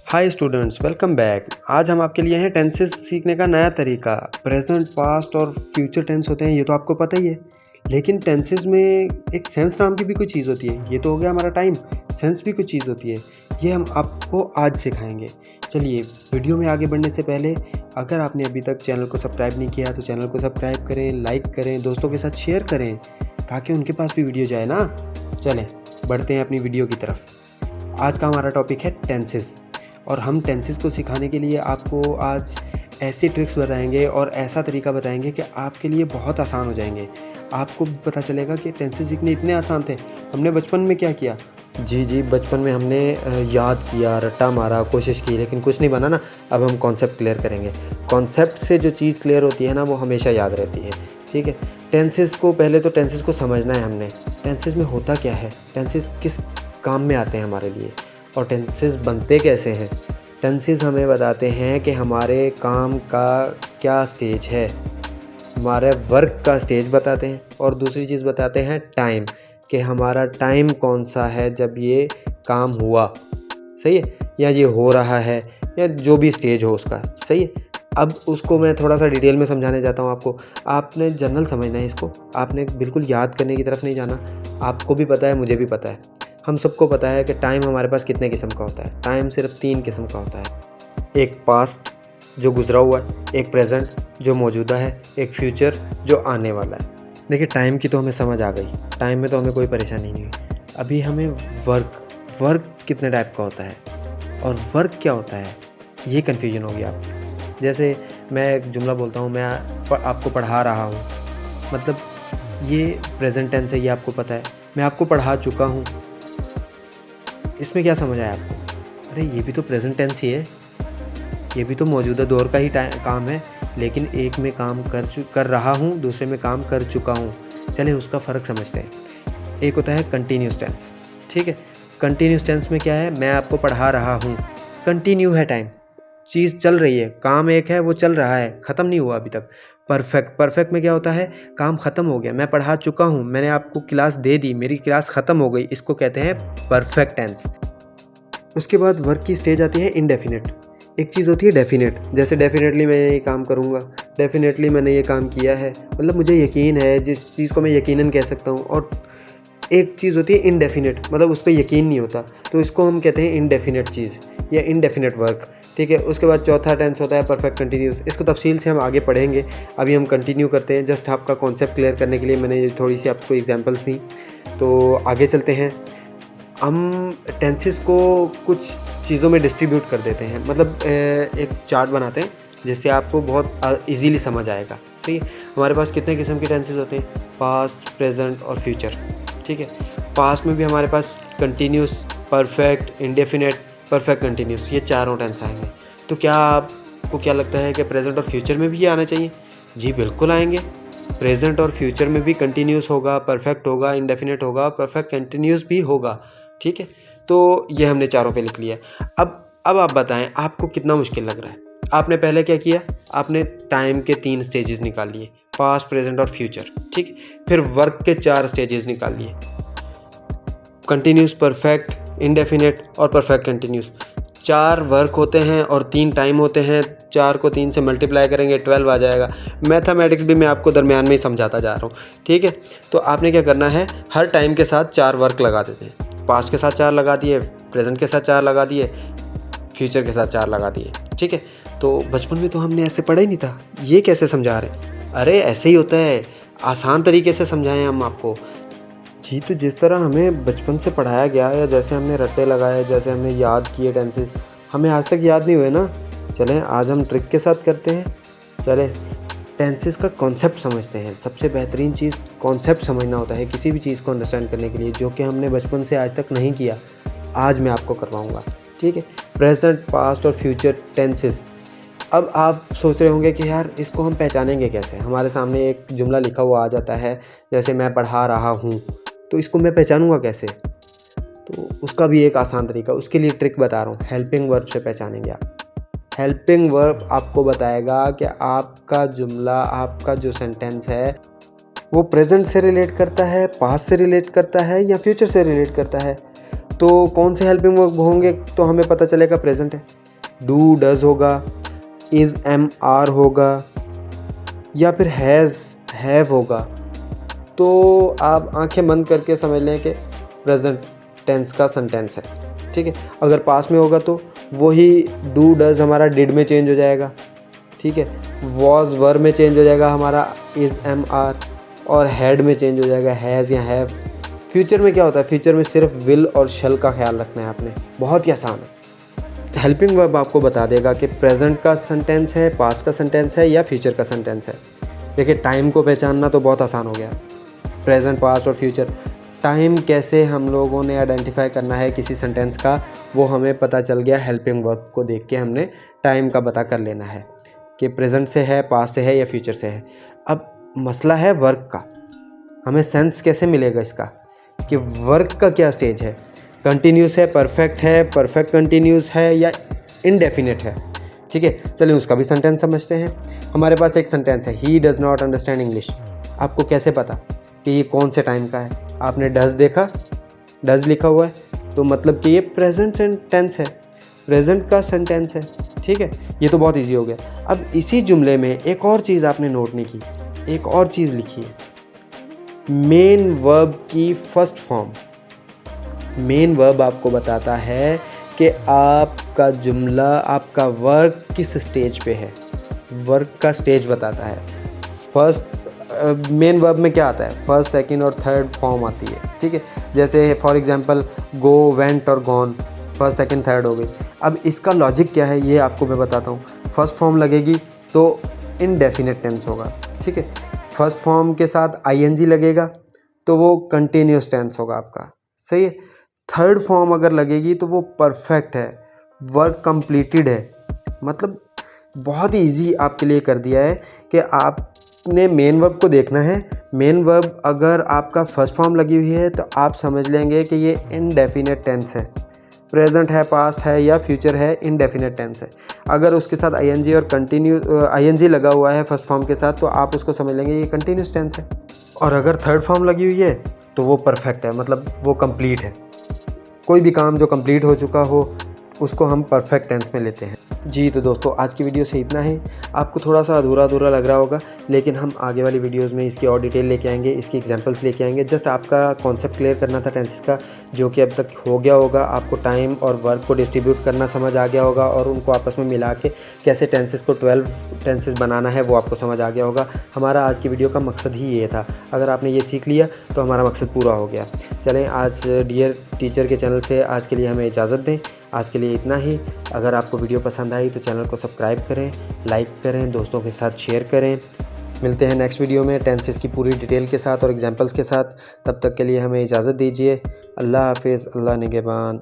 Hi students, welcome back. आज हम आपके लिए हैं टेंसेस सीखने का नया तरीका। प्रेजेंट, पास्ट और फ्यूचर टेंस होते हैं, ये तो आपको पता ही है। लेकिन टेंसेस में एक सेंस नाम की भी कोई चीज़ होती है। ये तो हो गया हमारा टाइम, सेंस भी कुछ चीज़ होती है। ये हम आपको आज सिखाएंगे। चलिए, वीडियो में आगे बढ़ने से पहले अगर आपने अभी तक चैनल को सब्सक्राइब नहीं किया तो चैनल को सब्सक्राइब करें, लाइक करें, दोस्तों के साथ शेयर करें ताकि उनके पास भी वीडियो जाए ना। चलें, बढ़ते हैं अपनी वीडियो की तरफ। आज का हमारा टॉपिक है टेंसेस, और हम टेंसेस को सिखाने के लिए आपको आज ऐसी ट्रिक्स बताएंगे और ऐसा तरीका बताएंगे कि आपके लिए बहुत आसान हो जाएंगे। आपको भी पता चलेगा कि टेंसेस सीखने इतने आसान थे। हमने बचपन में क्या किया? जी, बचपन में हमने याद किया, रट्टा मारा, कोशिश की, लेकिन कुछ नहीं बना ना। अब हम कॉन्सेप्ट क्लियर करेंगे। कॉन्सेप्ट से जो चीज़ क्लियर होती है ना, वो हमेशा याद रहती है। ठीक है, टेंसेस को पहले तो टेंसेस को समझना है हमने। टेंसेस में होता क्या है, टेंसेस किस काम में आते हैं हमारे लिए, और टेंसेस बनते कैसे हैं। टेंसेस हमें बताते हैं कि हमारे काम का क्या स्टेज है, हमारे वर्क का स्टेज बताते हैं, और दूसरी चीज़ बताते हैं टाइम, कि हमारा टाइम कौन सा है जब ये काम हुआ, सही है, या ये हो रहा है, या जो भी स्टेज हो उसका, सही है। अब उसको मैं थोड़ा सा डिटेल में समझाने जाता हूँ आपको। आपने जनरल समझना है इसको, आपने बिल्कुल याद करने की तरफ नहीं जाना। आपको भी पता है, मुझे भी पता है, हम सबको पता है कि टाइम हमारे पास कितने किस्म का होता है। टाइम सिर्फ 3 किस्म का होता है। एक पास्ट जो गुजरा हुआ है, एक प्रेजेंट जो मौजूदा है, एक फ्यूचर जो आने वाला है। देखिए, टाइम की तो हमें समझ आ गई, टाइम में तो हमें कोई परेशानी नहीं हुई। अभी हमें वर्क कितने टाइप का होता है और वर्क क्या होता है, ये कन्फ्यूजन होगी आपको। जैसे मैं एक जुमला बोलता हूँ, मैं आपको पढ़ा रहा हूँ, मतलब ये प्रेजेंट टेंस है, ये आपको पता है। मैं आपको पढ़ा चुका हूँ, इसमें क्या समझ आया आपको? अरे ये भी तो प्रेजेंट टेंस ही है, ये भी तो मौजूदा दौर का ही काम है, लेकिन एक में काम कर रहा हूँ, दूसरे में काम कर चुका हूँ। चलें उसका फ़र्क समझते हैं। एक होता है कंटिन्यूस टेंस, ठीक है। कंटिन्यूस टेंस में क्या है, मैं आपको पढ़ा रहा हूँ, कंटिन्यू है टाइम, चीज़ चल रही है, काम एक है वो चल रहा है, ख़त्म नहीं हुआ अभी तक। परफेक्ट में क्या होता है, काम ख़त्म हो गया, मैं पढ़ा चुका हूँ, मैंने आपको क्लास दे दी, मेरी क्लास ख़त्म हो गई, इसको कहते हैं परफेक्ट टेंस। उसके बाद वर्क की स्टेज आती है इनडेफिनिट। एक चीज़ होती है डेफिनेट, जैसे डेफिनेटली मैं ये काम करूँगा, डेफिनेटली मैंने ये काम किया है, मतलब मुझे यकीन है, जिस चीज़ को मैं यकीनन कह सकता हूँ। और एक चीज़ होती है इनडेफिनेट, मतलब उस पर यकीन नहीं होता, तो इसको हम कहते हैं इनडेफिनेट चीज़ या इनडेफिनेट वर्क, ठीक है। उसके बाद चौथा टेंस होता है परफेक्ट कंटिन्यूस। इसको तफसील से हम आगे पढ़ेंगे, अभी हम कंटिन्यू करते हैं। जस्ट आपका कॉन्सेप्ट क्लियर करने के लिए मैंने ये थोड़ी सी आपको एग्जांपल्स दी, तो आगे चलते हैं। हम टेंसेस को कुछ चीज़ों में डिस्ट्रीब्यूट कर देते हैं, मतलब एक चार्ट बनाते हैं जिससे आपको बहुत इजीली समझ आएगा। ठीक है, हमारे पास कितने किस्म के टेंसेस होते हैं, पास्ट, प्रेजेंट और फ्यूचर, ठीक है। पास्ट में भी हमारे पास continuous, perfect, indefinite, perfect continuous, ये चारों टेंस आएंगे। तो क्या आपको क्या लगता है कि प्रेजेंट और फ्यूचर में भी ये आना चाहिए? जी बिल्कुल आएंगे। प्रेजेंट और फ्यूचर में भी कंटिन्यूस होगा, परफेक्ट होगा, इंडेफिनेट होगा, परफेक्ट कंटिन्यूस भी होगा, ठीक है। तो ये हमने चारों पे लिख लिया। अब आप बताएं, आपको कितना मुश्किल लग रहा है? आपने पहले क्या किया, आपने टाइम के 3 स्टेजेस निकाल लिए, पास्ट, प्रेजेंट और फ्यूचर, ठीक। फिर वर्क के 4 स्टेजेस निकाल लिए, कंटिन्यूस, परफेक्ट, इंडेफिनेट और परफेक्ट कंटिन्यूस। 4 वर्क होते हैं और 3 टाइम होते हैं। 4 को 3 से मल्टीप्लाई करेंगे, 12 आ जाएगा। मैथमेटिक्स भी मैं आपको दरमियान में ही समझाता जा रहा हूँ, ठीक है। तो आपने क्या करना है, हर टाइम के साथ 4 वर्क लगा देते हैं। पास्ट के साथ 4 लगा दिए, प्रेजेंट के साथ 4 लगा दिए, फ्यूचर के साथ 4 लगा दिए, ठीक है। तो बचपन में तो हमने ऐसे पढ़ा ही नहीं था, ये कैसे समझा रहे हैं? अरे ऐसे ही होता है, आसान तरीके से समझाएं हम आपको। जी, तो जिस तरह हमें बचपन से पढ़ाया गया, या जैसे हमने रट्टे लगाए, जैसे हमने याद किए टेंसेस, हमें आज तक याद नहीं हुए ना। चलें आज हम ट्रिक के साथ करते हैं। चलें टेंसेस का कॉन्सेप्ट समझते हैं। सबसे बेहतरीन चीज़ कॉन्सेप्ट समझना होता है किसी भी चीज़ को अंडरस्टैंड करने के लिए, जो कि हमने बचपन से आज तक नहीं किया, आज मैं आपको करवाऊँगा, ठीक है। प्रेजेंट, पास्ट और फ्यूचर टेंसेस। अब आप सोच रहे होंगे कि यार इसको हम पहचानेंगे कैसे? हमारे सामने एक जुमला लिखा हुआ आ जाता है, जैसे मैं पढ़ा रहा हूँ, तो इसको मैं पहचानूंगा कैसे? तो उसका भी एक आसान तरीका, उसके लिए ट्रिक बता रहा हूँ। हेल्पिंग वर्ब से पहचानेंगे आप। हेल्पिंग वर्ब आपको बताएगा कि आपका जुमला, आपका जो सेंटेंस है, वो प्रेजेंट से रिलेट करता है, पास्ट से रिलेट करता है या फ्यूचर से रिलेट करता है। तो कौन से हेल्पिंग वर्ब होंगे तो हमें पता चलेगा प्रेजेंट है। डू डज होगा, इज़ एम आर होगा, या फिर हैज़ हैव होगा। तो आप आंखें बंद करके समझ लें कि प्रेजेंट टेंस का सेंटेंस है, ठीक है। अगर पास्ट में होगा तो वही डू डज हमारा डिड में चेंज हो जाएगा, ठीक है। वॉज वर में चेंज हो जाएगा हमारा इज़ एम आर, और हैड में चेंज हो जाएगा हैज़ या हैव। फ्यूचर में क्या होता है, फ्यूचर में सिर्फ विल और शल का ख्याल रखना है आपने, बहुत ही आसान है। हेल्पिंग वर्ब आपको बता देगा कि प्रेजेंट का सेंटेंस है, पास्ट का सेंटेंस है या फ्यूचर का सेंटेंस है। देखिए टाइम को पहचानना तो बहुत आसान हो गया, प्रेजेंट, पास्ट और फ्यूचर। टाइम कैसे हम लोगों ने आइडेंटिफाई करना है किसी सेंटेंस का, वो हमें पता चल गया हेल्पिंग वर्ब को देख के। हमने टाइम का पता कर लेना है कि प्रेजेंट से है, पास्ट से है या फ्यूचर से है। अब मसला है वर्क का, हमें सेंस कैसे मिलेगा इसका कि वर्क का क्या स्टेज है, कंटिन्यूस है, परफेक्ट कंटिन्यूस है या इनडेफिनेट है, ठीक है। चलिए उसका भी सेंटेंस समझते हैं। हमारे पास एक सेंटेंस है, he does not understand English. आपको कैसे पता कि ये कौन से टाइम का है? आपने डज़ देखा, डज़ लिखा हुआ है, तो मतलब कि ये प्रेजेंट टेंस है, प्रेजेंट का सेंटेंस है, ठीक है। ये तो बहुत ईजी हो गया। अब इसी जुमले में एक और चीज़ आपने नोट नहीं की, एक और चीज़ लिखी है, मेन वर्ब की फर्स्ट फॉर्म। मेन वर्ब आपको बताता है कि आपका जुमला, आपका वर्क किस स्टेज पे है, वर्क का स्टेज बताता है। फर्स्ट मेन वर्ब में क्या आता है, फर्स्ट, सेकंड और थर्ड फॉर्म आती है, ठीक है। जैसे फॉर एग्जांपल गो, वेंट और गॉन, फर्स्ट, सेकंड, थर्ड हो गई। अब इसका लॉजिक क्या है ये आपको मैं बताता हूँ। फर्स्ट फॉर्म लगेगी तो इनडेफिनेट टेंस होगा, ठीक है। फर्स्ट फॉर्म के साथ आईएनजी लगेगा तो वो कंटिन्यूस टेंस होगा आपका, सही है। थर्ड फॉर्म अगर लगेगी तो वो परफेक्ट है, वर्क कंप्लीटेड है। मतलब बहुत ही ईजी आपके लिए कर दिया है कि आपने मेन वर्ब को देखना है। मेन वर्ब अगर आपका फर्स्ट फॉर्म लगी हुई है तो आप समझ लेंगे कि ये इनडेफिनेट टेंस है, प्रेजेंट है, पास्ट है या फ्यूचर है, इनडेफिनेट टेंस है। अगर उसके साथ आईएनजी और आईएनजी लगा हुआ है फर्स्ट फॉर्म के साथ तो आप उसको समझ लेंगे ये कंटिन्यूस टेंस है। और अगर थर्ड फॉर्म लगी हुई है तो वो परफेक्ट है, मतलब वो कंप्लीट है। कोई भी काम जो कंप्लीट हो चुका हो उसको हम परफेक्ट टेंस में लेते हैं। जी तो दोस्तों आज की वीडियो से इतना ही। आपको थोड़ा सा अधूरा लग रहा होगा, लेकिन हम आगे वाली वीडियोस में इसकी और डिटेल लेके आएंगे, इसकी एग्जांपल्स लेके आएंगे। जस्ट आपका कॉन्सेप्ट क्लियर करना था टेंसेस का, जो कि अब तक हो गया होगा। आपको टाइम और वर्क को डिस्ट्रीब्यूट करना समझ आ गया होगा और उनको आपस में मिला के कैसे टेंसेस को 12 टेंसेस बनाना है वो आपको समझ आ गया होगा। हमारा आज की वीडियो का मकसद ही ये था। अगर आपने ये सीख लिया तो हमारा मकसद पूरा हो गया। चलें आज डियर टीचर के चैनल से आज के लिए हमें इजाज़त दें। आज के लिए इतना ही। अगर आपको वीडियो पसंद आई तो चैनल को सब्सक्राइब करें, लाइक करें, दोस्तों के साथ शेयर करें। मिलते हैं नेक्स्ट वीडियो में टेंसेस की पूरी डिटेल के साथ और एग्जांपल्स के साथ। तब तक के लिए हमें इजाज़त दीजिए। अल्लाह हाफिज़, अल्लाह निगहबान।